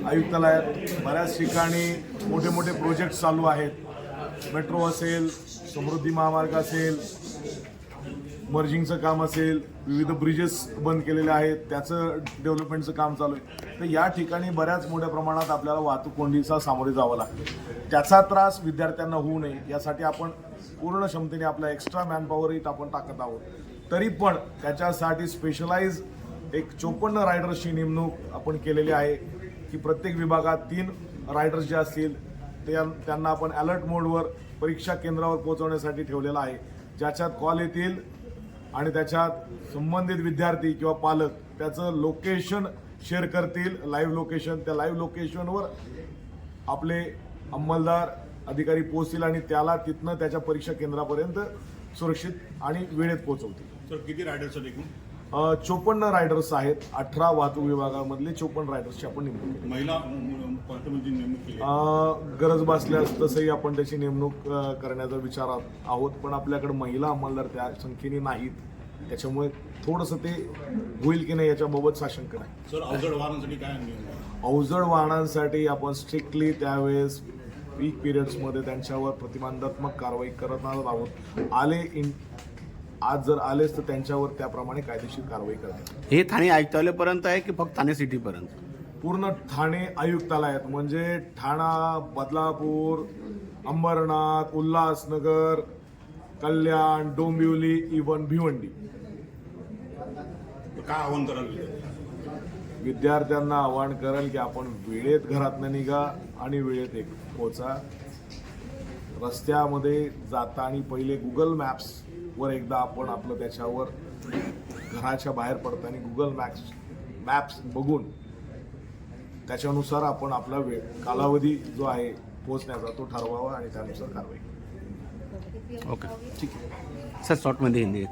आयुक्तालयात बऱ्याच ठिकाणी मोठे मोठे प्रोजेक्ट्स चालू आहेत। मेट्रो असेल, समृद्धी महामार्ग असेल, मर्जिंगचं काम असेल, विविध ब्रिजेस बंद केलेले आहेत, त्याचं डेव्हलपमेंटचं काम चालू आहे। तर या ठिकाणी बऱ्याच मोठ्या प्रमाणात आपल्याला वाहतूक कोंडीचा सामोरे जावं लागतं। त्याचा त्रास विद्यार्थ्यांना होऊ नये यासाठी आपण पूर्ण क्षमतेने आपला एक्स्ट्रा मॅनपॉवरही आपण टाकत आहोत। तरी पण त्याच्यासाठी स्पेशलाइज एक 54 रायडर्सची नेमणूक आपण केलेली आहे की प्रत्येक विभागात 3 रायडर्स जे असतील त्यांना आपण अलर्ट मोडवर परीक्षा केंद्रावर पोहोचवण्यासाठी ठेवलेला आहे, ज्याच्यात कॉल येतील आणि त्याच्यात संबंधित विद्यार्थी किंवा पालक त्याचं लोकेशन शेअर करतील, लाईव्ह लोकेशन। त्या लाईव्ह लोकेशनवर आपले अंमलदार अधिकारी पोहोचतील आणि त्याला तिथनं त्याच्या परीक्षा केंद्रापर्यंत सुरक्षित आणि वेळेत पोहोचवतील। सर किती रायडर्स आहेत एकूण? 54 रायडर्स आहेत। 18 वाहतूक विभागामधले 54 रायडर्सची आपण नेमणूक केली। महिला पार्टनरची नेमणूक केली? गरज भासल्यास तसंही आपण त्याची नेमणूक करण्याचा विचारात आहोत, पण आपल्याकडे महिला अंमलदार त्या संख्येने नाहीत, त्याच्यामुळे थोडंसं ते होईल की नाही याच्याबाबत साशंक नाही। सर अवजड वाहनांसाठी काय नियम? अवजड वाहनांसाठी आपण स्ट्रिक्टली त्यावेळेस पीक पिरियड्समध्ये त्यांच्यावर प्रतिबंधात्मक कारवाई करणार आहोत। आज जर आलेच तर त्यांच्यावर त्याप्रमाणे कायदेशीर कारवाई करण्यात। हे ठाणे आयुक्तालयापर्यंत आहे की फक्त ठाणे सिटीपर्यंत? पूर्ण ठाणे आयुक्तालयात म्हणजे ठाणा, बदलापूर, अंबरनाथ, उल्हासनगर, कल्याण, डोंबिवली, इव्हन भिवंडी। काय आव्हान कराल? विद्यार्थ्यांना आवाहन करेल की आपण वेळेत घरातनं निघा आणि वेळेत पोहोचा। रस्त्यामध्ये जाताना पहिले गुगल मॅप्सवर एकदा आपण आपलं त्याच्यावर घराच्या बाहेर पडताना गुगल मॅप्स बघून त्याच्यानुसार आपण आपला कालावधी जो आहे पोहोचण्याचा तो ठरवावा आणि त्यानुसार कारवाई। ओके, ठीक आहे सर, शॉर्टमध्ये हिंदी